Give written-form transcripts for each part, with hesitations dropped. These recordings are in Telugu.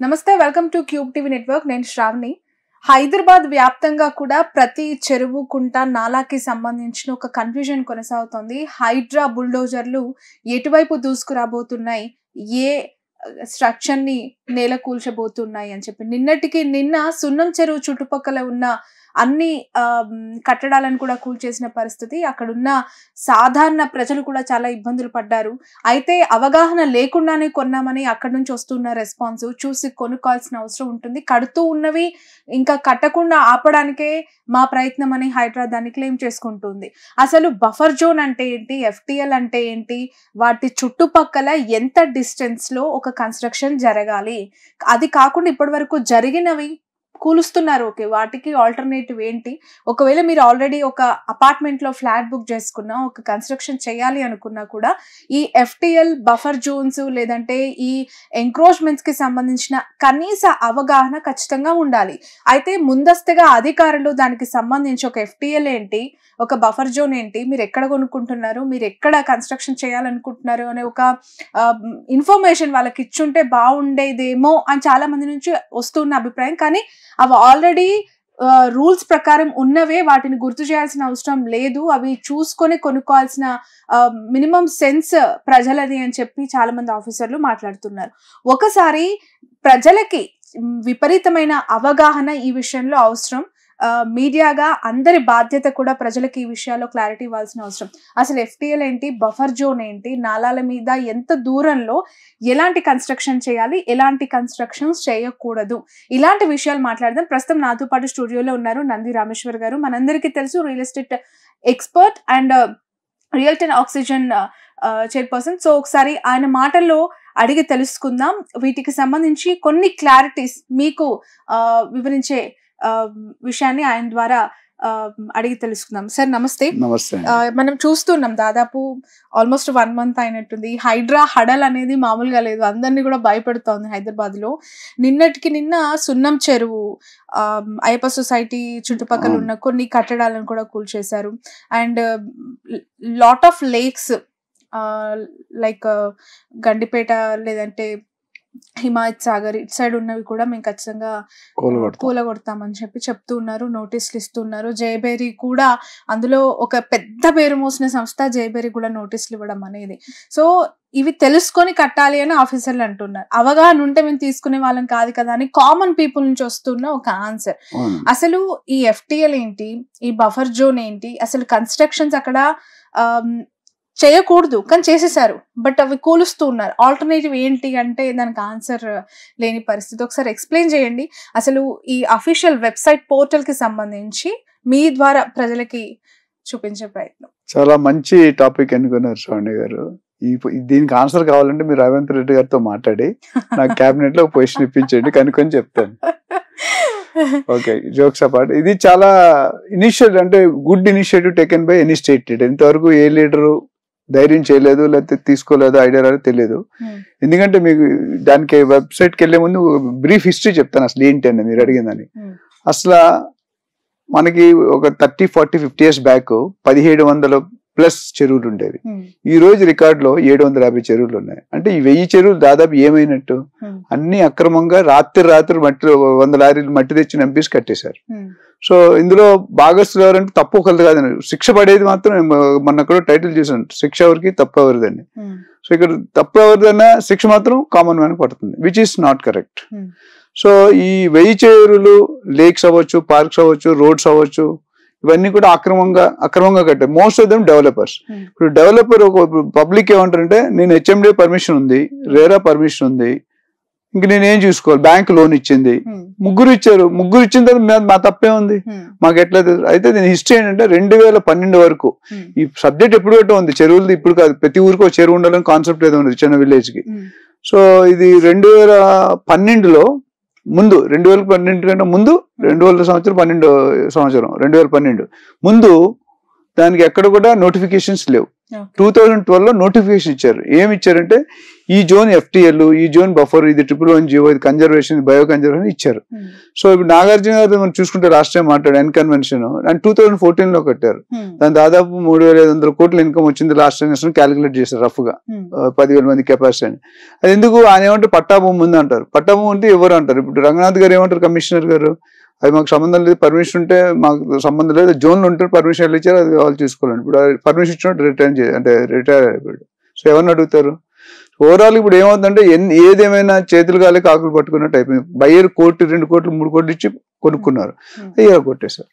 నమస్తే, welcome to cube TV network. నేను శ్రావణి. హైదరాబాద్ వ్యాప్తంగా కూడా ప్రతి చెరువు, కుంట, నాలాకి సంబంధించిన ఒక కన్ఫ్యూజన్ కొనసాగుతోంది. హైడ్రా బుల్డోజర్లు ఎటువైపు దూసుకురాబోతున్నాయి, ఏ స్ట్రక్చర్ ని నేల కూల్చబోతున్నాయి అని చెప్పి నిన్న సున్నం చెరువు చుట్టుపక్కల ఉన్న అన్ని కట్టడాలను కూడా కూల్చేసిన పరిస్థితి. అక్కడున్న సాధారణ ప్రజలు కూడా చాలా ఇబ్బందులు పడ్డారు. అయితే అవగాహన లేకుండానే కొన్నామని అక్కడి నుంచి వస్తున్న రెస్పాన్స్ చూసి కొనుక్కోవాల్సిన అవసరం ఉంటుంది. కడుతూ ఉన్నవి ఇంకా కట్టకుండా ఆపడానికే మా ప్రయత్నం అని హైదరాబాద్ దాన్ని క్లెయిమ్ చేసుకుంటుంది. అసలు బఫర్ జోన్ అంటే ఏంటి, FTL అంటే ఏంటి, వాటి చుట్టుపక్కల ఎంత డిస్టెన్స్ లో ఒక కన్స్ట్రక్షన్ జరగాలి, అది కాకుండా ఇప్పటి వరకు జరిగినవి కూలుస్తున్నారు. ఓకే, వాటికి ఆల్టర్నేటివ్ ఏంటి? ఒకవేళ మీరు ఆల్రెడీ ఒక అపార్ట్మెంట్ లో ఫ్లాట్ బుక్ చేసుకున్నా, ఒక కన్స్ట్రక్షన్ చేయాలి అనుకున్నా కూడా ఈ FTL బఫర్ జోన్స్ లేదంటే ఈ ఎంక్రోచ్మెంట్స్ కి సంబంధించిన కనీస అవగాహన ఖచ్చితంగా ఉండాలి. అయితే ముందస్తుగా అధికారులు దానికి సంబంధించి ఒక FTL ఏంటి, ఒక బఫర్ జోన్ ఏంటి, మీరు ఎక్కడ కొనుక్కుంటున్నారు, మీరు ఎక్కడ కన్స్ట్రక్షన్ చేయాలనుకుంటున్నారు అనే ఒక ఇన్ఫర్మేషన్ వాళ్ళకి ఇచ్చుంటే బాగుండేదేమో అని చాలా మంది నుంచి వస్తున్న అభిప్రాయం. కానీ అవి ఆల్రెడీ రూల్స్ ప్రకారం ఉన్నవే, వాటిని గుర్తు చేయాల్సిన అవసరం లేదు, అవి చూసుకొని కొనుక్కోవాల్సిన మినిమం సెన్స్ ప్రజలది అని చెప్పి చాలా మంది ఆఫీసర్లు మాట్లాడుతున్నారు. ఒకసారి ప్రజలకి విపరీతమైన అవగాహన ఈ విషయంలో అవసరం. మీడియాగా అందరి బాధ్యత కూడా ప్రజలకి ఈ విషయాల్లో క్లారిటీ ఇవ్వాల్సిన అవసరం. అసలు FTL ఏంటి, బఫర్ జోన్ ఏంటి, నాలాల మీద ఎంత దూరంలో ఎలాంటి కన్స్ట్రక్షన్ చేయాలి, ఎలాంటి కన్స్ట్రక్షన్స్ చేయకూడదు, ఇలాంటి విషయాలు మాట్లాడదాం. ప్రస్తుతం నాతో పాటు స్టూడియోలో ఉన్నారు నంది రామేశ్వర్ గారు. మనందరికీ తెలుసు, real estate expert and realty oxygen chairperson. So ఒకసారి ఆయన మాటల్లో అడిగి తెలుసుకుందాం. వీటికి సంబంధించి కొన్ని క్లారిటీస్ మీకు వివరించే విషయాన్ని ఆయన ద్వారా అడిగి తెలుసుకుందాం. సార్ నమస్తే. మనం చూస్తున్నాం, దాదాపు ఆల్మోస్ట్ 1 month అయినట్టుంది. హైడ్రా హడల్ అనేది మామూలుగా లేదు, అందరినీ కూడా భయపెడుతోంది హైదరాబాద్ లో. నిన్న సున్నం చెరువు, అయ్యప్ప సొసైటీ చుట్టుపక్కల ఉన్న కొన్ని కట్టడాలను కూడా కూల్చేశారు. And lot of lakes like Gandipet లేదంటే హిమాయత్ సాగర్ ఇటు సైడ్ ఉన్నవి కూడా మేము ఖచ్చితంగా కూలగొడతామని చెప్తూ ఉన్నారు, నోటీసులు ఇస్తున్నారు. జయబేరి కూడా అందులో ఒక పెద్ద పేరు మోసిన సంస్థ జయబేరి కూడా నోటీసులు ఇవ్వడం అనేది. సో ఇవి తెలుసుకొని కట్టాలి అని ఆఫీసర్లు అంటున్నారు. అవగాహన ఉంటే మేము తీసుకునే వాళ్ళం కాదు కదా అని కామన్ పీపుల్ నుంచి వస్తున్న ఒక ఆన్సర్. అసలు ఈ FTL ఏంటి, ఈ బఫర్ జోన్ ఏంటి, అసలు కన్స్ట్రక్షన్స్ అక్కడ చేయకూడదు కానీ చేసేసారు, బట్ అవి కూలుస్తూ ఉన్నారు. ఆల్టర్నేటివ్ ఏంటి అంటే దానికి ఆన్సర్ లేని పరిస్థితి. ఒకసారి ఎక్స్ప్లెయిన్ చేయండి. అసలు ఈ అఫీషియల్ వెబ్సైట్ పోర్టల్ కి సంబంధించి మీ ద్వారా ప్రజలకి చూపించే ప్రయత్నం. చాలా మంచి టాపిక్ అనుకున్నారు శ్రావణి గారు. దీనికి ఆన్సర్ కావాలంటే మీరు రేవంత్ రెడ్డి గారితో మాట్లాడి నాకు క్యాబినెట్ లో పొజిషన్ ఇప్పించండి, కనుక్కొని చెప్తాను. ఓకే, జోక్స్ అపార్ట్, ఇది చాలా ఇనిషియేటివ్, అంటే good initiative taken by any state leader. ఇంతవరకు ఏ లీడరు ధైర్యం చేయలేదు, లేకపోతే తీసుకోలేదు, ఐడియా రాలేదు, తెలియదు. ఎందుకంటే మీకు దానికి వెబ్సైట్కి వెళ్లే ముందు బ్రీఫ్ హిస్టరీ చెప్తాను అసలు ఏంటి అని మీరు అడిగిందని. అసలు మనకి ఒక 30, 40, 50 years బ్యాక్ 1700+ చెరువులు ఉండేవి. ఈ రోజు రికార్డ్ లో 750 చెరువులు ఉన్నాయి. అంటే ఈ 1000 చెరువులు దాదాపు ఏమైనట్టు, అన్ని అక్రమంగా రాత్రి మట్టి 100 లారీలు మట్టి తెచ్చి నంపేసి కట్టేశారు. సో ఇందులో భాగస్తులు ఎవరంటే తప్పు ఒకరిది కాదని, శిక్ష పడేది మాత్రం మొన్న కూడా టైటిల్ చూసాను, శిక్ష ఎవరికి తప్పు ఎవరిదని. సో ఇక్కడ తప్పు ఎవరిదన్నా శిక్ష మాత్రం కామన్ మ్యాన్ పడుతుంది, which is not correct. So ఈ 1000 చెరువులు, లేక్స్ అవ్వచ్చు, పార్క్స్ అవ్వచ్చు, రోడ్స్ అవ్వచ్చు, ఇవన్నీ కూడా అక్రమంగా కట్టారు. Most of them developers. ఇప్పుడు డెవలపర్ ఒక పబ్లిక్ ఏమంటారంటే, నేను HMD పర్మిషన్ ఉంది, రేరా పర్మిషన్ ఉంది, ఇంక నేనేం చూసుకోవాలి, బ్యాంక్ లోన్ ఇచ్చింది, ముగ్గురు ఇచ్చారు, ముగ్గురు ఇచ్చిన తర్వాత మా తప్పే ఉంది, మాకు ఎట్లా. అయితే దీని హిస్టరీ ఏంటంటే 2012 వరకు ఈ సబ్జెక్ట్ ఎప్పుడు గట్ట ఉంది, చెరువులు ఇప్పుడు కాదు, ప్రతి ఊరికి ఒక చెరువు ఉండాలని కాన్సెప్ట్ ఏదో ఉంది చిన్న విలేజ్ కి. సో ఇది 2012లో ముందు, 2012 కంటే ముందు, 2012 ముందు దానికి ఎక్కడ కూడా నోటిఫికేషన్స్ లేవు. 2012లో నోటిఫికేషన్ ఇచ్చారు. ఏమి ఇచ్చారంటే, ఈ జోన్ FTL, ఈ జోన్ బఫర్, ఇది 111 జీవో, ఇది కన్జర్వేషన్, బయో కన్జర్వేషన్ ఇచ్చారు. సో ఇప్పుడు నాగార్జున గారు మనం చూసుకుంటే రాష్ట్రీయ మాట్లాడు ఎన్ కన్వెన్షన్ అండ్ 2014 లో కట్టారు. దాని దాదాపు 3,500 కోట్ల ఇన్కమ్ వచ్చింది లాస్ట్ ఇయర్ క్యాలిక్యులేట్ చేశారు రఫ్ గా, 10,000 మంది కెపాసిటీ అని. అది ఎందుకు ఆయన ఏమంటారు, పట్టాభూమి ఉంది అంటారు. పట్టాభూమి అంటే ఎవరు అంటారు. ఇప్పుడు రంగనాథ్ గారు ఏమంటారు, కమిషనర్ గారు, అది మాకు సంబంధం లేదు, పర్మిషన్ ఉంటే మాకు సంబంధం లేదు, జోన్లు ఉంటే పర్మిషన్ ఇచ్చారు, అది వాళ్ళు తీసుకోవాలండి. ఇప్పుడు పర్మిషన్ ఇచ్చినట్టు రిటైర్ అయిపోయాడు. సో ఎవరిని అడుగుతారు? ఓవరాల్ ఇప్పుడు ఏమవుతుందంటే ఏదేమైనా చేతులు గాలి కాకులు పట్టుకున్నట్టు అయిపోయింది. బయ్యర్ 1 కోటి 2 కోట్లు 3 కోట్లు ఇచ్చి కొనుక్కున్నారు, కొట్టేశారు.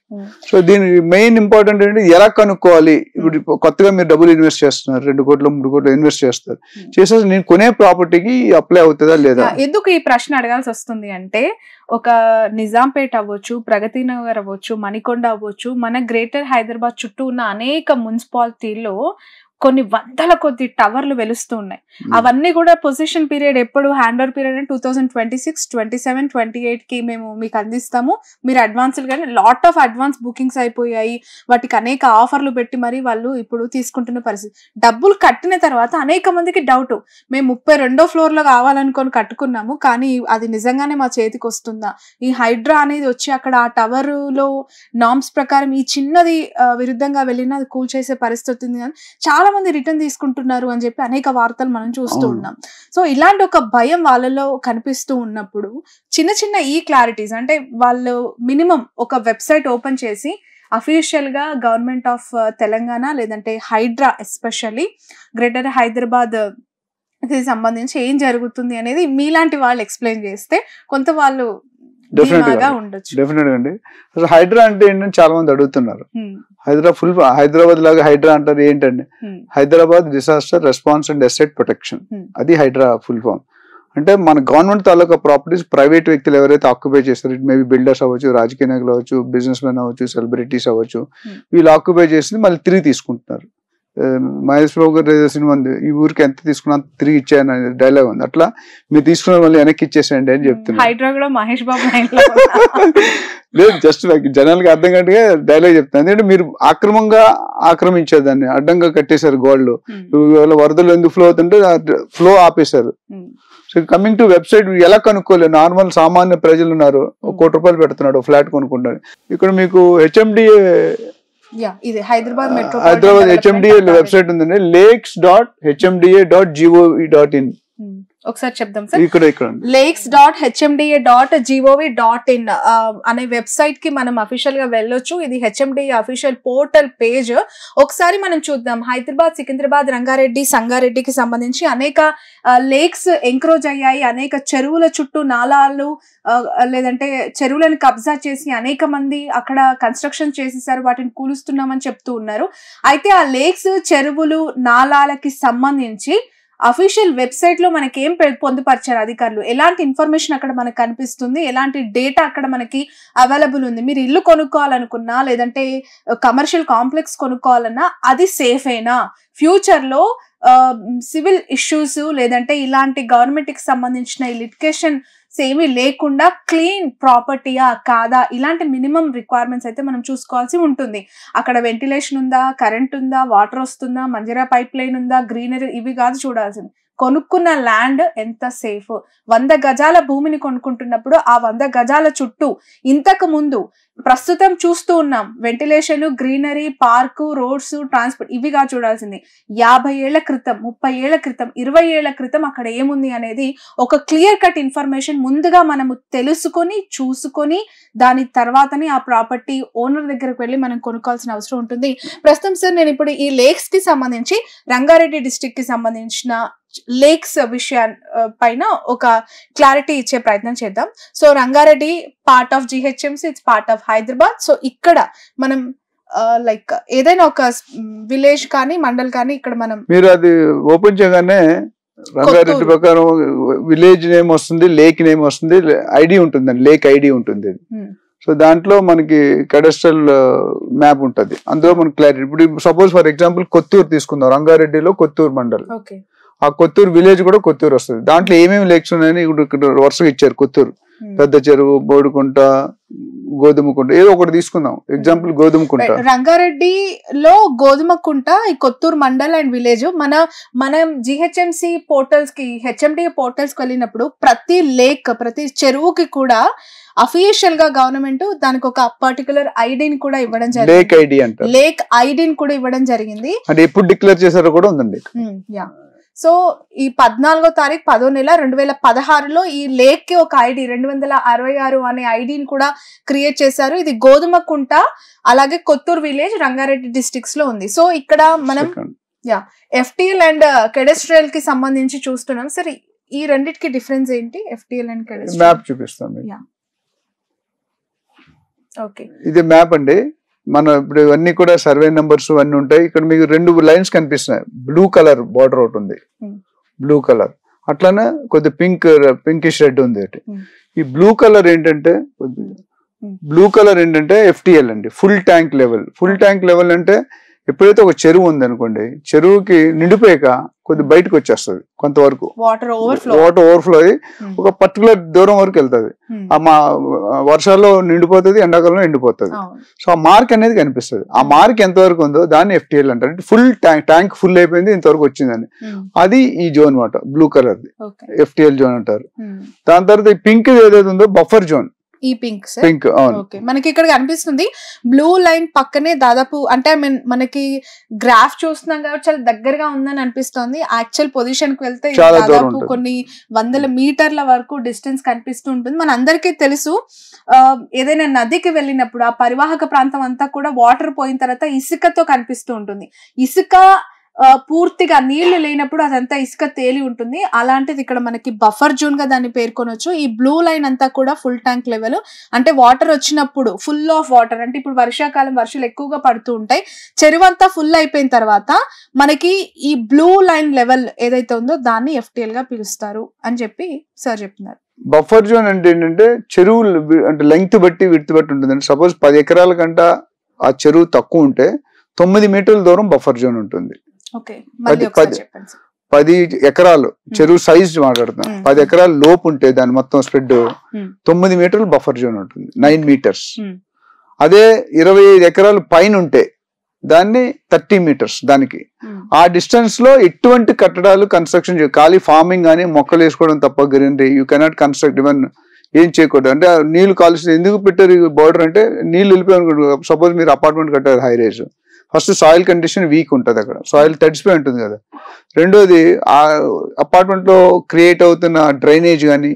సో దీని మెయిన్ ఇంపార్టెంట్ ఏంటి, ఎలా కనుక్కోవాలి. ఇప్పుడు కొత్తగా మీరు డబ్బులు ఇన్వెస్ట్ చేస్తున్నారు, 2 కోట్లు 3 కోట్లు ఇన్వెస్ట్ చేస్తారు, చేసేసి నేను కొనే ప్రాపర్టీకి అప్లై అవుతుందా లేదా. ఎందుకు ఈ ప్రశ్న అడగాల్సి వస్తుంది అంటే, ఒక నిజాంపేట అవ్వచ్చు, ప్రగతి నగర్ అవ్వచ్చు, మణికొండ అవ్వచ్చు, మన గ్రేటర్ హైదరాబాద్ చుట్టూ ఉన్న అనేక మున్సిపాలిటీల్లో కొన్ని వందల కొద్ది టవర్లు వెలుస్తూ ఉన్నాయి. అవన్నీ కూడా పొజిషన్ పీరియడ్ ఎప్పుడు హ్యాండ్ ఓవర్ పీరియడ్ అంటే 2026, 27, 28 కి మేము మీకు అందిస్తాము, మీరు అడ్వాన్స్లు కానీ లాట్ ఆఫ్ అడ్వాన్స్ బుకింగ్స్ అయిపోయాయి. వాటికి అనేక ఆఫర్లు పెట్టి మరి వాళ్ళు ఇప్పుడు తీసుకుంటున్న పరిస్థితి. డబ్బులు కట్టిన తర్వాత అనేక మందికి డౌట్, మేము 32వ ఫ్లోర్ లో కావాలనుకొని కట్టుకున్నాము, కానీ అది నిజంగానే మా చేతికి వస్తుందా, ఈ హైడ్రా అనేది వచ్చి అక్కడ ఆ టవర్ లో నామ్స్ ప్రకారం ఈ చిన్నది విరుద్ధంగా వెళ్ళినా అది కూల్ చేసే పరిస్థితి ఉంది. కానీ చాలా మంది రిటర్న్ తీసుకుంటున్నారు అని చెప్పి అనేక వార్తలు మనం చూస్తూ ఉన్నాం. సో ఇలాంటి ఒక భయం వాళ్ళలో కనిపిస్తూ ఉన్నప్పుడు చిన్న చిన్న ఈ క్లారిటీస్ అంటే, వాళ్ళు మినిమం ఒక వెబ్సైట్ ఓపెన్ చేసి అఫీషియల్ గా గవర్నమెంట్ ఆఫ్ తెలంగాణ లేదంటే హైడ్రా ఎస్పెషల్లీ గ్రేటర్ హైదరాబాద్ కి సంబంధించి ఏం జరుగుతుంది అనేది మీలాంటి వాళ్ళు ఎక్స్ప్లెయిన్ చేస్తే కొంత వాళ్ళు డెఫినెట్ అండి. అసలు హైడ్రా అంటే ఏంటంటే చాలా మంది అడుగుతున్నారు. హైదరాబాద్ లాగా హైడ్రా అంటారు ఏంటండి, Hyderabad disaster response and asset protection, అది హైడ్రా ఫుల్ ఫామ్. అంటే మన గవర్నమెంట్ తాలూకా ప్రాపర్టీస్ ప్రైవేట్ వ్యక్తులు ఎవరైతే ఆక్యుపై చేస్తారు, ఇట్ మేబీ బిల్డర్స్ అవ్వచ్చు, రాజకీయ నాయకులు అవ్వచ్చు, బిజినెస్ మెన్ అవ్వచ్చు, సెలబ్రిటీస్ అవ్వచ్చు, వీళ్ళు ఆక్యుపై చేసి మళ్ళీ తిరిగి తీసుకుంటున్నారు. మహేష్ బాబు గారు సినిమా ఉంది, ఈ ఊరికి ఎంత తీసుకున్నా తిరిగి ఇచ్చాయని డైలాగ్ ఉంది. అట్లా మీరు తీసుకున్న మళ్ళీ వెనక్కి ఇచ్చేసేయండి అని చెప్తున్నారు. మహేష్ బాబు లేదు, జస్ట్ జనాలకి అర్థం కట్టుగా డైలాగ్ చెప్తాను. ఎందుకంటే మీరు అక్రమంగా ఆక్రమించేదాన్ని, అడ్డంగా కట్టేశారు గోల్డ్, వరదలు ఎందుకు ఫ్లో అవుతుంటే ఫ్లో ఆపేశారు. సో కమింగ్ టు వెబ్సైట్, ఎలా కనుక్కోలేదు. నార్మల్ సామాన్య ప్రజలు ఉన్నారు, 1 కోటి రూపాయలు పెడుతున్నాడు ఫ్లాట్ కొనుక్కుంటారు. ఇక్కడ మీకు HMDA హైదరాబాద్ HMDA వెబ్సైట్ ఉందండి, lakes.hmda.gov.in. ఒకసారి చెప్దాం సార్. ఇక్కడ lakes.hmda.gov.in అనే వెబ్సైట్ కి మనం అఫీషియల్ గా వెళ్ళొచ్చు. ఇది HMDA అఫీషియల్ పోర్టల్ పేజ్. ఒకసారి మనం చూద్దాం. హైదరాబాద్, సికింద్రాబాద్, రంగారెడ్డి, సంగారెడ్డికి సంబంధించి అనేక లేక్స్ ఎంక్రోజ్ అయ్యాయి. అనేక చెరువుల చుట్టూ నాలాలు లేదంటే చెరువులను కబ్జా చేసి అనేక మంది అక్కడ కన్స్ట్రక్షన్ చేసేసారు, వాటిని కూలుస్తున్నామని చెప్తూ ఉన్నారు. అయితే ఆ లేక్స్, చెరువులు, నాలాలకి సంబంధించి అఫీషియల్ వెబ్సైట్ లో మనకి ఏం పొందుపరిచారు అధికారులు, ఎలాంటి ఇన్ఫర్మేషన్ అక్కడ మనకు కనిపిస్తుంది, ఎలాంటి డేటా అక్కడ మనకి అవైలబుల్ ఉంది. మీరు ఇల్లు కొనుక్కోవాలనుకున్నా లేదంటే కమర్షియల్ కాంప్లెక్స్ కొనుక్కోవాలన్నా అది సేఫేనా, ఫ్యూచర్ లో సివిల్ ఇష్యూస్ లేదంటే ఇలాంటి గవర్నమెంట్ కి సంబంధించిన లిటిగేషన్ ఏమీ లేకుండా క్లీన్ ప్రాపర్టీయా కాదా, ఇలాంటి మినిమం రిక్వైర్మెంట్స్ అయితే మనం చూసుకోవాల్సి ఉంటుంది. అక్కడ వెంటిలేషన్ ఉందా, కరెంట్ ఉందా, వాటర్ వస్తుందా, మంజరా పైప్ లైన్ ఉందా, గ్రీనరీ, ఇవి కాదు చూడాల్సింది. కొనుక్కున్న ల్యాండ్ ఎంత సేఫ్. 100 గజాల భూమిని కొనుక్కుంటున్నప్పుడు ఆ 100 గజాల చుట్టూ ఇంతకు ముందు ప్రస్తుతం చూస్తూ ఉన్నాం ventilation, greenery, park, roads, transport, ఇవిగా చూడాల్సింది. 50 ఏళ్ల క్రితం, 30 ఏళ్ల క్రితం, 20 ఏళ్ల క్రితం అక్కడ ఏముంది అనేది ఒక క్లియర్ కట్ ఇన్ఫర్మేషన్ ముందుగా మనము తెలుసుకొని చూసుకొని దాని తర్వాతనే ఆ ప్రాపర్టీ ఓనర్ దగ్గరకు వెళ్ళి మనం కొనుక్కోవాల్సిన అవసరం ఉంటుంది. ప్రస్తుతం సార్ నేను ఇప్పుడు ఈ లేక్స్ కి సంబంధించి రంగారెడ్డి డిస్ట్రిక్ట్ కి సంబంధించిన లేక్స్ విషయం పైన ఒక క్లారిటీ ఇచ్చే ప్రయత్నం చేద్దాం. So Rangareddy part of GHMC, it's part of Hyderabad. So ఇక్కడ మనం లైక్ ఏదైనా ఒక విలేజ్ కానీ మండల్ కానీ ఇక్కడ మనం మీరు అది ఓపెన్ చేయగానే రంగారెడ్డి ప్రకారం విలేజ్ నేమ్ వస్తుంది, లేక్ నేమ్ వస్తుంది, ఐడి ఉంటుందండి, లేక్ ఐడి ఉంటుంది. సో దాంట్లో మనకి కడస్ట్రల్ మ్యాప్ ఉంటుంది, అందులో మనకి క్లారిటీ. ఇప్పుడు సపోజ్ ఫర్ ఎగ్జాంపుల్ కొత్తూరు తీసుకుందాం, రంగారెడ్డిలో కొత్తూరు మండల్, ఆ కొత్తూరు విలేజ్ కూడా కొత్తూరు వస్తుంది. దాంట్లో ఏమేమి లేక్స్ ఉన్నాయని ఇక్కడ వరుసగా ఇచ్చారు. కొత్తూరు, పెద్ద చెరువు, బోడుకుంట, గోధుమ కుంట ఏదో ఒకటి తీసుకుందాం, ఎగ్జాంపుల్ గోధుమ కుంట. రంగారెడ్డిలో గోధుమ కుంట ఈ కొత్తూరు మండల్ అండ్ విలేజ్ మనం జిహెచ్ఎంసి పోర్టల్స్ కి హెచ్ఎండిఏ పోర్టల్స్ కి వెళ్ళినప్పుడు ప్రతి చెరువుకి కూడా అఫీషియల్ గా గవర్నమెంట్ దానికి ఒక పర్టికులర్ ఐడిని కూడా ఇవ్వడం జరిగింది. లేక్ ఐడిని కూడా ఇవ్వడం జరిగింది. అంటే ఎప్పుడు డిక్లేర్ చేశారో కూడా ఉందండి. సో ఈ 14వ తారీఖు 10వ నెల 2016లో ఈ లేక్ కి ఒక ఐడి 266 అనే ఐడిని కూడా క్రియేట్ చేశారు. ఇది గోధుమ కుంట అలాగే కొత్తూరు విలేజ్ రంగారెడ్డి డిస్ట్రిక్ట్స్ లో ఉంది. సో ఇక్కడ మనం ఎఫ్టిఎల్ అండ్ కెడస్ట్రియల్ కి సంబంధించి చూస్తున్నాం. సరే ఈ రెండిటికి డిఫరెన్స్ ఏంటి? ఎఫ్టిఎల్ అండ్ కెడస్ట్రియల్ మ్యాప్ చూపిస్తాం. ఓకే, ఇది మ్యాప్ అండి. మనం ఇప్పుడు ఇవన్నీ కూడా సర్వే నెంబర్స్ అన్ని ఉంటాయి. ఇక్కడ మీకు 2 లైన్స్ కనిపిస్తున్నాయి. బ్లూ కలర్ బార్డర్ ఒకటి ఉంది, బ్లూ కలర్, అట్లానే కొద్ది పింకిష్ రెడ్ ఉంది. ఈ బ్లూ కలర్ ఏంటంటే ఎఫ్టిఎల్ అండి, ఫుల్ ట్యాంక్ లెవెల్ అంటే ఎప్పుడైతే ఒక చెరువు ఉంది అనుకోండి, చెరువుకి నిండిపోయాక కొద్ది బయటకు వచ్చేస్తుంది, కొంతవరకు వాటర్ ఓవర్ఫ్లో అయ్యి ఒక పర్టికులర్ దూరం వరకు వెళ్తుంది. మా వర్షాల్లో నిండిపోతుంది, ఎండాకాలంలో ఎండిపోతుంది. సో ఆ మార్క్ అనేది కనిపిస్తుంది. ఆ మార్క్ ఎంతవరకు ఉందో దాన్ని ఎఫ్టిఎల్ అంటారు. ఫుల్ ట్యాంక్ ఫుల్ అయిపోయింది, ఇంతవరకు వచ్చిందని, అది ఈ జోన్ మాట, బ్లూ కలర్ ఎఫ్టిఎల్ జోన్ అంటారు. దాని తర్వాత ఈ పింక్ ఏదైతే ఉందో బఫర్ జోన్. ఈ పింక్ ఓకే, మనకి ఇక్కడ కనిపిస్తుంది బ్లూ లైన్ పక్కనే దాదాపు అంటే మనకి గ్రాఫ్ చూస్తున్నాం కాబట్టి చాలా దగ్గరగా ఉందని అనిపిస్తుంది. యాక్చువల్ పొజిషన్ కి వెళ్తే దాదాపు కొన్ని 100 మీటర్ల వరకు డిస్టెన్స్ కనిపిస్తూ ఉంటుంది. మన అందరికీ తెలుసు, ఏదైనా నదికి వెళ్ళినప్పుడు ఆ పరివాహక ప్రాంతం అంతా కూడా వాటర్ పోయిన తర్వాత ఇసుకతో కనిపిస్తూ ఉంటుంది. ఇసుక పూర్తిగా నీళ్లు లేనప్పుడు అదంతా ఇసుక తేలి ఉంటుంది. అలాంటిది ఇక్కడ మనకి బఫర్ జోన్ గా దాన్ని పేర్కొనొచ్చు. ఈ బ్లూ లైన్ అంతా కూడా ఫుల్ ట్యాంక్ లెవెల్, అంటే వాటర్ వచ్చినప్పుడు ఫుల్ ఆఫ్ వాటర్, అంటే ఇప్పుడు వర్షాకాలం వర్షాలు ఎక్కువగా పడుతూ ఉంటాయి, చెరువు అంతా ఫుల్ అయిపోయిన తర్వాత మనకి ఈ బ్లూ లైన్ లెవెల్ ఏదైతే ఉందో దాన్ని ఎఫ్టిఎల్ గా పిలుస్తారు అని చెప్పి సార్ చెప్తున్నారు. బఫర్ జోన్ అంటే ఏంటంటే చెరువు అంటే లెంగ్త్ బట్టి విడ్త్ బట్టి ఉంటుంది. సపోజ్ 10 ఎకరాల కంట ఆ చెరువు తక్కువ ఉంటే 9 మీటర్ల దూరం బఫర్ జోన్ ఉంటుంది. 10 ఎకరాలు చెరువు సైజ్ మాట్లాడుతున్నాం, 10 ఎకరాల లోపు ఉంటే దాని మొత్తం స్ప్రెడ్ 9 మీటర్లు బఫర్ జోన్ ఉంటుంది, 9 మీటర్స్. అదే 25 ఎకరాలు పైన ఉంటే దాన్ని 30 మీటర్స్. దానికి ఆ డిస్టెన్స్ లో ఎటువంటి కట్టడాలు కన్స్ట్రక్షన్ ఖాళీ ఫార్మింగ్ కానీ మొక్కలు వేసుకోవడం తప్ప greenery you cannot construct. Even ఏం చేయకూడదు. అంటే నీళ్లు కాలుష్యం ఎందుకు పెట్టారు బార్డర్ అంటే నీళ్లు వెళ్ళిపోయి, సపోజ్ మీరు అపార్ట్మెంట్ కట్టారు high raise, first soil condition week ఉంటుంది, అక్కడ సాయిల్ తడిసిపోయి ఉంటుంది కదా. రెండోది ఆ అపార్ట్మెంట్ లో క్రియేట్ అవుతున్న డ్రైనేజ్ కానీ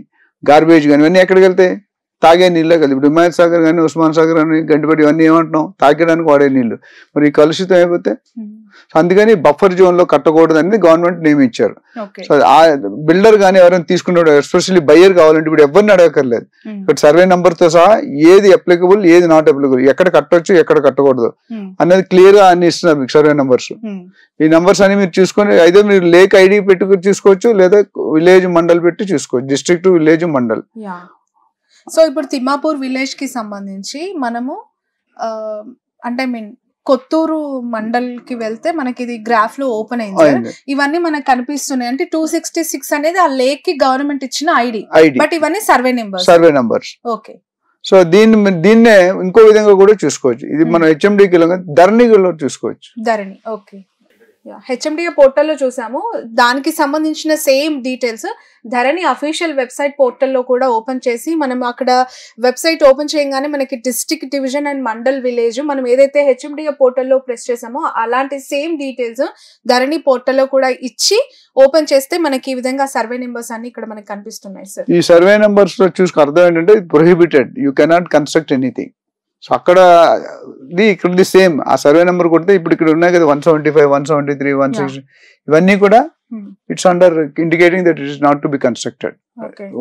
గార్బేజ్ కానీ ఇవన్నీ ఎక్కడికి వెళ్తాయి? తాగే నీళ్ళే కదా. ఇప్పుడు హిమాయత్ సాగర్ కానీ ఉస్మాన్ సాగర్ అని గంటిపడి ఇవన్నీ ఏమంటున్నాం, తాగడానికి వాడే నీళ్లు. మరి కలుషితం అయిపోతే అందుకని బఫర్ జోన్ లో కట్టకూడదు అనేది గవర్నమెంట్ నియమించారు. సో ఆ బిల్డర్ కానీ ఎవరైనా తీసుకున్నాడు, ఎస్పెషల్లీ బయ్యర్ కావాలంటే ఇప్పుడు ఎవరిని అడగక్కర్లేదు. ఇక్కడ సర్వే నెంబర్ తో సహా ఏది అప్లికబుల్ ఏది నాట్ అప్లికబుల్, ఎక్కడ కట్టొచ్చు ఎక్కడ కట్టకూడదు అనేది క్లియర్ గా అన్ని ఇస్తున్నారు మీకు సర్వే నెంబర్స్. ఈ నెంబర్స్ అని మీరు చూసుకొని అయితే మీరు లేక్ ఐడి పెట్టుకుని చూసుకోవచ్చు, లేదా విలేజ్ మండల్ పెట్టి చూసుకోవచ్చు, డిస్ట్రిక్ట్ విలేజ్ మండల్. సో ఇప్పుడు తిమ్మాపూర్ విలేజ్ కి సంబంధించి మనము అంటే కొత్తూరు మండల్ కి వెళ్తే మనకి ఇది గ్రాఫ్ లో ఓపెన్ అయింది. ఇవన్నీ మనకు కనిపిస్తున్నాయి. అంటే 266 అనేది ఆ లేక్ కి గవర్నమెంట్ ఇచ్చిన ఐడి, బట్ ఇవన్నీ సర్వే నెంబర్స్. ఓకే, సో దీన్నే ఇంకో విధంగా కూడా చూసుకోవచ్చు. ఇది మనం హెచ్ఎండికి ధరణిలో చూసుకోవచ్చు. ధరణి ఓకే, హెచ్ఎండిఏ పోర్టల్లో చూసాము. దానికి సంబంధించిన సేమ్ డీటెయిల్స్ ధరణి అఫీషియల్ వెబ్సైట్ పోర్టల్లో కూడా ఓపెన్ చేసి మనం అక్కడ వెబ్సైట్ ఓపెన్ చేయగానే మనకి district division and mandal village మనం ఏదైతే హెచ్ఎండిఏ పోర్టల్లో ప్రెస్ చేసామో అలాంటి సేమ్ డీటెయిల్స్ ధరణి పోర్టల్లో కూడా ఇచ్చి ఓపెన్ చేస్తే మనకి ఈ విధంగా సర్వే నెంబర్స్ అన్ని ఇక్కడ మనకి కనిపిస్తున్నాయి సార్. ఈ సర్వే నెంబర్స్ లో చూసుకు అర్థం ఏంటంటే prohibited, you cannot construct anything. So అక్కడ ఇక్కడ సేమ్ ఆ సర్వే నెంబర్ కొడితే ఇప్పుడు ఇక్కడ ఉన్నాయి కదా 175, 173, 160 ఇవన్నీ కూడా it's under indicating that it is not to be constructed.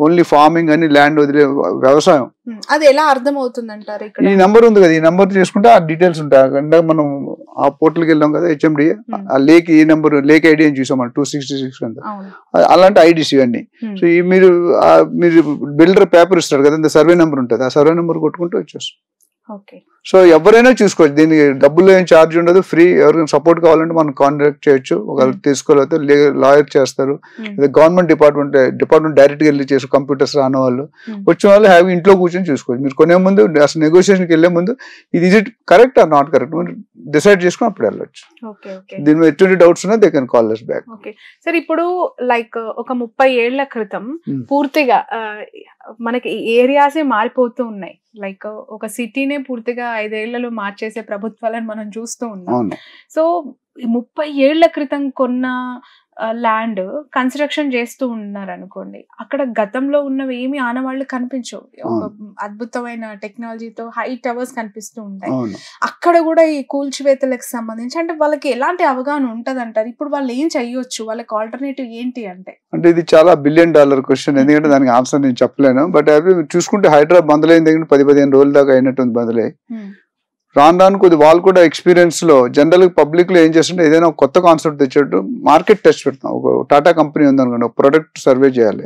Only farming అని ల్యాండ్ వదిలే వ్యవసాయం. అది ఎలా అర్థం అవుతుంది అంటారు? ఈ నెంబర్ ఉంది కదా, ఈ నెంబర్ చేసుకుంటే ఆ డీటెయిల్స్ ఉంటాయి. అంటే మనం ఆ పోర్టల్కి వెళ్ళాం కదా హెచ్ఎండి, ఆ లేక్ ఈ నెంబర్ లేక్ ఐడి అని చూసాం మనం 266 అంతా, అలాంటి ఐడీస్ ఇవన్నీ. సో ఈ మీరు బిల్డర్ పేపర్ ఇస్తారు కదా, సర్వే నెంబర్ ఉంటుంది, ఆ సర్వే నెంబర్ కొట్టుకుంటూ వచ్చేస్తాం. ఓకే. సో ఎవరైనా చూసుకోవచ్చు, దీనికి డబ్బులు ఏం ఛార్జ్ ఉండదు, ఫ్రీ. ఎవరికైనా సపోర్ట్ కావాలంటే మనం కాంటాక్ట్ చేయొచ్చు, ఒకవేళ తీసుకోలేకపోతే లాయర్ చేస్తారు, గవర్నమెంట్ డిపార్ట్మెంట్ డైరెక్ట్గా వెళ్ళి చేసి కంప్యూటర్స్ రాని వాళ్ళు వచ్చిన వాళ్ళు హ్యాపీ ఇంట్లో కూర్చొని చూసుకోవచ్చు. మీరు కొనే ముందు అసలు నెగోషియేషన్కి వెళ్ళే ముందు ఇది correct or not correct decide చేసుకుని అప్పుడు వెళ్ళొచ్చు. దీని మీద ఎటువంటి డౌట్స్ ఉన్నా they can call us back. Okay sir, ఇప్పుడు లైక్ ఒక 30 ఏళ్ల క్రితం పూర్తిగా మనకి ఏరియాసే మారిపోతూ ఉన్నాయి. లైక్ ఒక సిటీనే పూర్తిగా 5 ఏళ్లలో మార్చేసే ప్రభుత్వాలను మనం చూస్తూ ఉన్నాం. సో 30 ఏళ్ల క్రితం కొన్న ల్యాండ్ కన్స్ట్రక్షన్ చేస్తూ ఉన్నారు అనుకోండి, అక్కడ గతంలో ఉన్నవి ఏమి ఆనవాళ్లు కనిపించవు. ఒక అద్భుతమైన టెక్నాలజీతో హై టవర్స్ కనిపిస్తూ ఉంటాయి. అక్కడ కూడా ఈ కూల్చివేతలకు సంబంధించి అంటే వాళ్ళకి ఎలాంటి అవగాహన ఉంటది అంటారు? ఇప్పుడు వాళ్ళు ఏం చెయ్యొచ్చు, వాళ్ళకి ఆల్టర్నేటివ్ ఏంటి అంటే ఇది చాలా $1 బిలియన్ క్వశ్చన్. ఎందుకంటే దానికి ఆన్సర్ నేను చెప్పలేను. బట్ అవి చూసుకుంటే హైదరాబాద్ బందలైన దగ్గర 10-15 రోజుల దాకా అయినట్టుంది బందలై. రాను కొద్ది వాళ్ళు కూడా ఎక్స్పీరియన్స్ లో జనరల్ పబ్లిక్ లో ఏం చేస్తుంటే ఏదైనా కొత్త కాన్సెప్ట్ తెచ్చేట్టు మార్కెట్ టెస్ట్ పెడతాం. ఒక టాటా కంపెనీ ఉందనుకోండి, ఒక ప్రొడక్ట్ సర్వే చేయాలి.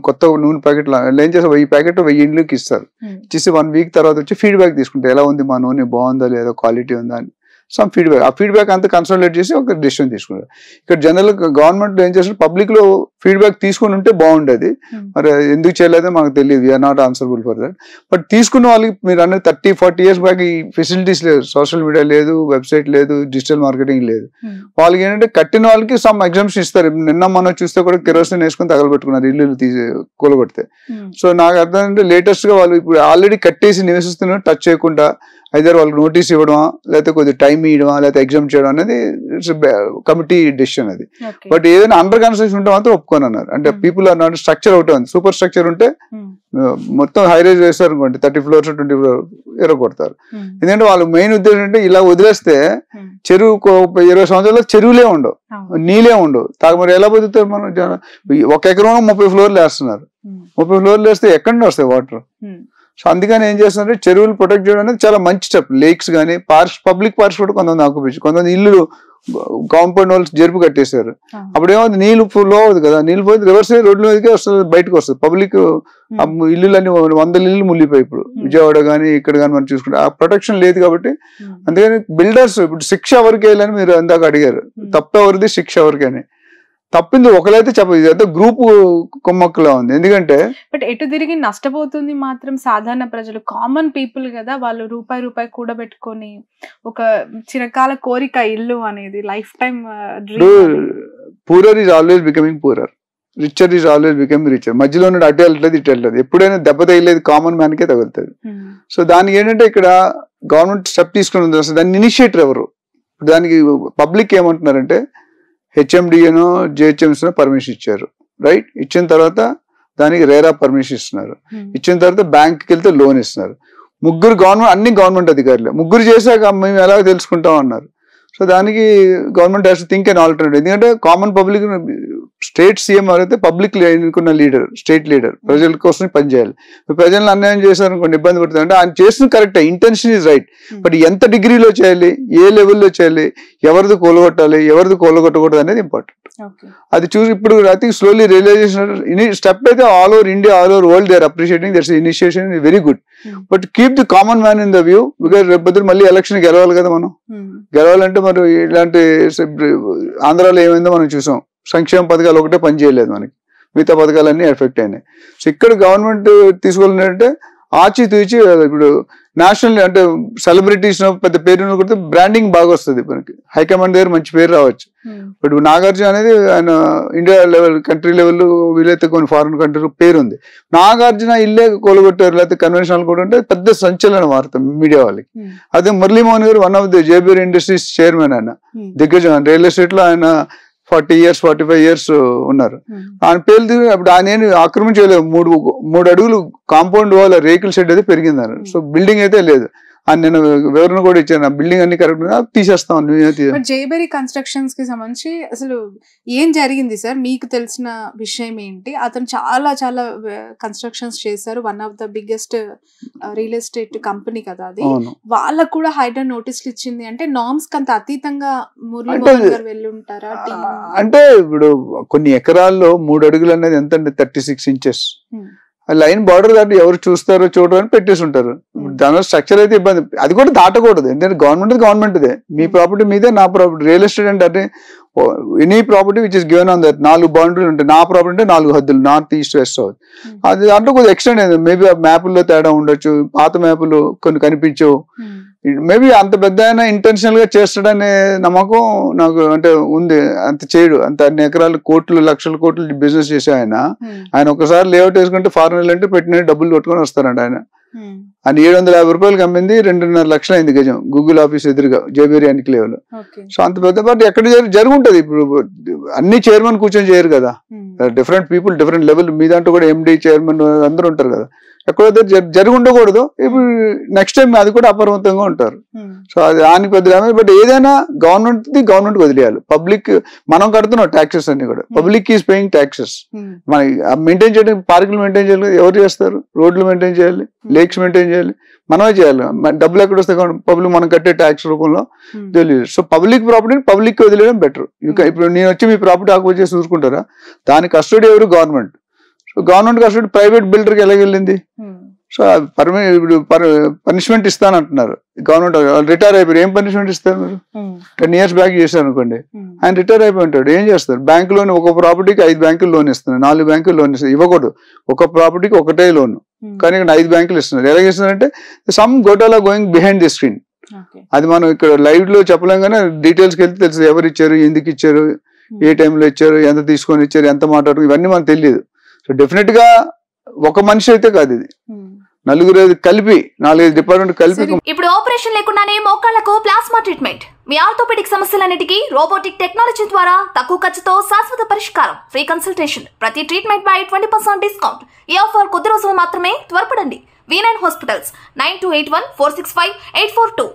కొత్త నూనె ప్యాకెట్లు ఏం చేస్తారు, 1000 ప్యాకెట్ 1000 ఇండ్లకి ఇస్తారు. ఇచ్చేసి 1 వీక్ తర్వాత వచ్చి ఫీడ్బ్యాక్ తీసుకుంటే ఎలా ఉంది మా నూనె, బాగుందా లేదా, క్వాలిటీ ఉందా అని సమ్ ఫీడ్బ్యాక్. ఆ ఫీడ్బ్యాక్ అంతా కన్సల్టేట్ చేసి ఒక డెసిషన్ తీసుకుంటారు. ఇక్కడ జనరల్ గవర్నమెంట్ ఏం చేస్తారు, పబ్లిక్ లో ఫీడ్బ్యాక్ తీసుకుని ఉంటే బాగుండేది. మరి ఎందుకు చేయలేదో మనకు తెలియదు, we are not answerable for that. But తీసుకున్న వాళ్ళకి మీరు అనేది 30-40 years బ్యాక్ ఈ ఫెసిలిటీస్ లేదు, సోషల్ మీడియా లేదు, వెబ్సైట్ లేదు, డిజిటల్ మార్కెటింగ్ లేదు. వాళ్ళకి ఏంటంటే కట్టిన వాళ్ళకి సమ్ ఎగ్జామ్షన్ ఇస్తారు. నిన్న మనం చూస్తే కూడా కెరోసిన్ వేసుకుని తగలబెట్టుకున్నారు ఇల్లు తీసి కూలగొడితే. సో నాకు అర్థం అంటే లేటెస్ట్ గా వాళ్ళు ఇప్పుడు ఆల్రెడీ కట్టేసి నివసిస్తున్నారు, టచ్ చేయకుండా ఐదర్ వాళ్ళకి నోటీస్ ఇవ్వడమా, లేకపోతే కొద్దిగా టైం ఇవ్వడమా, లేకపోతే ఎగ్జామ్ చేయడం అనేది ఇట్స్ కమిటీ డెసిషన్ అది. బట్ ఏదైనా అండర్ కన్స్ట్రక్షన్ ఉంటే మాత్రం ఒప్పుకొని అన్నారు. అంటే పీపుల్ ఆర్ నాట్ స్ట్రక్చర్ ఒకటే ఉంది, సూపర్ స్ట్రక్చర్ ఉంటే మొత్తం హై రైజ్ వేస్తారు అనుకోండి, 30 floors 20 floors ఎరగొడతారు. ఎందుకంటే వాళ్ళ మెయిన్ ఉద్దేశం అంటే ఇలా వదిలేస్తే చెరువు 20 సంవత్సరాల్లో చెరువులే ఉండవు, నీళ్ళే ఉండవు. మరి ఎలా బతుకుతారు మనం? 1 ఎకరం 30 floors వేస్తున్నారు. 30 floors వేస్తే ఎక్కడి నుండి వస్తాయి వాటర్? సో అందుకని ఏం చేస్తున్నారంటే చెరువులు ప్రొటెక్ట్ చేయడం అనేది చాలా మంచి స్టెప్. లేక్స్ కానీ పబ్లిక్ పార్క్స్ కూడా కొంతమంది ఆక్యుపేషన్, కొంతమంది ఇల్లు కాంపౌండ్ వాళ్ళు జరుపు కట్టేశారు. అప్పుడు ఏమవుతుంది, నీళ్లు ఫ్లో అవుతుంది కదా, నీళ్ళు పోయి రివర్స్ రోడ్ల మీదకే వస్తుంది, బయటకు వస్తుంది. పబ్లిక్ ఇల్లులన్నీ 100 ఇల్లు ముల్లిపోయి ఇప్పుడు విజయవాడ కానీ ఇక్కడ కానీ మనం చూసుకుంటే ఆ ప్రొటెక్షన్ లేదు కాబట్టి. అందుకని బిల్డర్స్ ఇప్పుడు శిక్ష ఎవరికి వేయాలని మీరు అందాక అడిగారు, తప్పు ఎవరిది శిక్ష ఎవరికి అని. తప్పింది ఒకరైతే చెప్పదు, ఇదైతే గ్రూప్ కొమ్మక్కులా ఉంది. ఎందుకంటే బట్ ఎటు తిరిగి నష్టపోతుంది మాత్రం సాధారణ ప్రజలు, కామన్ పీపుల్ కదా. వాళ్ళు రూపాయి కూడబెట్టుకొని ఒక చిరకాల కోరిక ఇల్లు అనేది life time dream. Poorer is always becoming poorer, richer is always becoming richer. మధ్యలో ఉన్న అటు వెళ్ళట్లేదు ఇటు వెళ్ళలేదు, ఎప్పుడైనా దెబ్బ తగిలేదు కామన్ మ్యాన్ కే తగులుతుంది. సో దానికి ఏంటంటే ఇక్కడ గవర్నమెంట్ స్టెప్ తీసుకుని ఉంది. దాన్ని ఇనిషియేటర్ ఎవరు? దానికి పబ్లిక్ ఏమంటున్నారంటే హెచ్ఎండిఏనో జిహెచ్ఎంసీనో పర్మిషన్ ఇచ్చారు, రైట్? ఇచ్చిన తర్వాత దానికి రేరా పర్మిషన్ ఇస్తున్నారు. ఇచ్చిన తర్వాత బ్యాంక్కి వెళ్తే లోన్ ఇస్తున్నారు. ముగ్గురు అన్ని గవర్నమెంట్ అధికారులే. ముగ్గురు చేశాక మేము ఎలా తెలుసుకుంటాం అన్నారు. సో దానికి government has to think and alternative. ఎందుకంటే కామన్ పబ్లిక్ స్టేట్ సీఎం ఎవరైతే పబ్లిక్ ఎన్నుకున్న లీడర్, స్టేట్ లీడర్, ప్రజల కోసం పనిచేయాలి. ప్రజలను అన్యాయం చేశారనుకోండి ఇబ్బంది పడుతుంది. అంటే ఆయన చేసిన కరెక్టే, ఇంటెన్షన్ ఈజ్ రైట్. బట్ ఎంత డిగ్రీలో చేయాలి, ఏ లెవెల్లో చేయాలి, ఎవరిది కూలగొట్టాలి, ఎవరిది కూలగొట్టకూడదు అనేది ఇంపార్టెంట్. అది చూసి ఇప్పుడు I think slowly realisation step అయితే all over India, all over world they are appreciating. That's initiation very good. But keep the common man in the view. Because రేపు మళ్ళీ ఎలక్షన్ గెలవాలి కదా మనం. గెలవాలంటే మరి ఇలాంటి ఆంధ్రాలో ఏమైందో మనం చూసాం, సంక్షేమ పథకాలు ఒకటే పని చేయలేదు మనకి, మిగతా పథకాలన్నీ ఎఫెక్ట్ అయినాయి. సో ఇక్కడ గవర్నమెంట్ తీసుకోవాలంటే ఆచితూచి ఇప్పుడు నేషనల్ అంటే సెలబ్రిటీస్ పెద్ద పేరు కొడితే బ్రాండింగ్ బాగా వస్తుంది మనకి, హైకమాండ్ దగ్గర మంచి పేరు రావచ్చు. ఇప్పుడు నాగార్జున అనేది ఆయన ఇండియా లెవెల్, కంట్రీ లెవెల్, వీలైతే కొన్ని ఫారిన్ కంట్రీ పేరు ఉంది. నాగార్జున ఇల్లే కొలగొట్టారు లేకపోతే కన్వెన్షనల్ కూడా అంటే పెద్ద సంచలన వార్త మీడియా వాళ్ళకి. అదే మురళీమోహన్ గారు one of the JBR industries chairman, ఆయన దిగ్గజం రియల్ ఎస్టేట్ లో. ఆయన 40 years 45 years ఉన్నారు. ఆయన పేరు అప్పుడు ఆయన ఆక్రమించలేదు. 3 అడుగులు కాంపౌండ్ వాళ్ళ రేకుల షెడ్ అయితే పెరిగిందన్నారు. సో బిల్డింగ్ అయితే లేదు. నేను వివరణ కూడా ఇచ్చాను, బిల్డింగ్ అన్ని కరెక్ట్ తీసేస్తాం. జైబెరీ కన్స్ట్రక్షన్స్ కి సంబంధించి అసలు ఏం జరిగింది సార్, మీకు తెలిసిన విషయం ఏంటి? అతను చాలా చాలా కన్స్ట్రక్షన్స్ చేశారు, one of the biggest real estate company కదా అది. వాళ్ళకు కూడా హైడ్రా నోటీసులు ఇచ్చింది అంటే నార్మ్స్ కి అంత అతీతంగా మురళీమోహన్ గారు వెళ్ళి ఉంటారా? అంటే ఇప్పుడు కొన్ని ఎకరాల్లో 3 అడుగులు అనేది ఎంత అంటే 36 inches. ఆ లైన్ బార్డర్ దాటి ఎవరు చూస్తారో చూడరు అని పెట్టేసి ఉంటారు. దానివల్ల స్ట్రక్చర్ అయితే ఇబ్బంది, అది కూడా దాటకూడదు. ఎందుకంటే గవర్నమెంట్దే, మీ ప్రాపర్టీ మీదే నా ప్రాపర్టీ. రియల్ ఎస్టేట్ అంటే any property which is given on that 4 బౌండరీలు ఉంటాయి. నా ప్రాపర్టీ అంటే 4 హద్దులు, నార్త్ ఈస్ట్ వెస్ట్ సౌత్. అది దాంట్లో కొద్దిగా ఎక్స్టెండ్ అయింది. మేబీ ఆ మ్యాపుల్లో తేడా ఉండొచ్చు, పాత మ్యాపులు కొన్ని కనిపించవు. మేబీ అంత పెద్ద ఆయన ఇంటెన్షనల్ గా చేస్తాడనే నమ్మకం నాకు అంటే ఉంది. అంత చేయడు, అంత అన్ని ఎకరాలు కోట్లు లక్షల కోట్లు బిజినెస్ చేసే ఆయన ఒకసారి లేఅవుట్ వేసుకుంటే ఫారెన్ వెళ్ళంటే పెట్టిన డబ్బులు కొట్టుకొని వస్తారంట. ఆయన 750 రూపాయలకి అమ్మింది 2.5 లక్షలు అయింది గజం, గూగుల్ ఆఫీస్ ఎదురుగా జేబేరి ఎన్క్లేవ్ లో. సో అంత పెద్ద పార్టీ ఎక్కడ జరుగుంటది. ఇప్పుడు అన్ని చైర్మన్ కూర్చొని చేయరు కదా, డిఫరెంట్ పీపుల్ డిఫరెంట్ లెవెల్. మీ దాంట్లో కూడా ఎండి చైర్మన్ అందరూ ఉంటారు కదా, ఎక్కడైతే జరిగి ఉండకూడదు. ఇప్పుడు నెక్స్ట్ టైం అది కూడా అపరిమితంగా ఉంటారు. సో అది దానికి పెద్ద. బట్ ఏదైనా గవర్నమెంట్ వదిలేయాలి. పబ్లిక్ మనం కడుతున్నాం ట్యాక్సెస్ అన్ని కూడా, పబ్లిక్ ఈజ్ పేయింగ్ ట్యాక్సెస్. మన మెయింటైన్ చేయడం, పార్కులు మెయింటైన్ చేయాలి, ఎవరు చేస్తారు? రోడ్లు మెయింటైన్ చేయాలి, లేక్స్ మెయింటైన్ చేయాలి, మనమే చేయాలి. డబ్బులు ఎక్కడ వస్తాయి? పబ్లిక్ మనం కట్టే ట్యాక్స్ రూపంలో తెలియదు. సో పబ్లిక్ ప్రాపర్టీని పబ్లిక్ వదిలేయడం బెటర్. ఇప్పుడు నేను వచ్చి మీ ప్రాపర్టీ ఆక్యుపై చేసి చూసుకుంటారా? దాని కస్టడీ ఎవరు? Government. So government custody private బిల్డర్కి ఎలాగెళ్ళింది? సో ఇప్పుడు పనిష్మెంట్ ఇస్తానంటున్నారు గవర్నమెంట్. రిటైర్ అయిపోయారు, ఏం పనిష్మెంట్ ఇస్తారు మీరు? 10 years బ్యాక్ చేశారు అనుకోండి, ఆయన రిటైర్ అయిపోయి ఉంటాడు, ఏం చేస్తారు? బ్యాంకు లోన్, ఒక ప్రాపర్టీకి 5 బ్యాంకులు లోన్ ఇస్తున్నారు, 4 బ్యాంకులు లోన్ ఇస్తారు. ఇవ్వకూడదు, ఒక ప్రాపర్టీకి ఒకటే లోన్, కానీ ఇక్కడ 5 బ్యాంకులు ఇస్తున్నారు. ఎలాగ ఇస్తున్నారంటే సమ్ గోటాలా గోయింగ్ బిహైండ్ ది స్క్రీన్. అది మనం ఇక్కడ లైవ్ లో చెప్పలేం, కానీ డీటెయిల్స్కి వెళ్తే తెలుసు ఎవరు ఇచ్చారు, ఎందుకు ఇచ్చారు, ఏ టైంలో ఇచ్చారు, ఎంత తీసుకొని ఇచ్చారు, ఎంత మాట్లాడుకుని, ఇవన్నీ మనకు తెలియదు. సో డెఫినెట్ గా ఒక మనిషి అయితే కాదు, ఇది నలుగురు కలిపి 4-5 డిపార్ట్మెంట్ కలిపి. ఇప్పుడు ఆపరేషన్ లేకుండానే మోకాళ్లకు ప్లాస్మా ట్రీట్మెంట్. మీ ఆర్థోపెడిక్ సమస్యలన్నిటికీ రోబోటిక్ టెక్నాలజీ ద్వారా తక్కువ ఖర్చుతో శాశ్వత పరిష్కారం. ఫ్రీ కన్సల్టేషన్, ప్రతి ట్రీట్మెంట్ పై 20% డిస్కౌంట్. ఈ ఆఫర్ కొద్ది రోజులు మాత్రమే, త్వరపడండి. V9 hospitals 9281465842.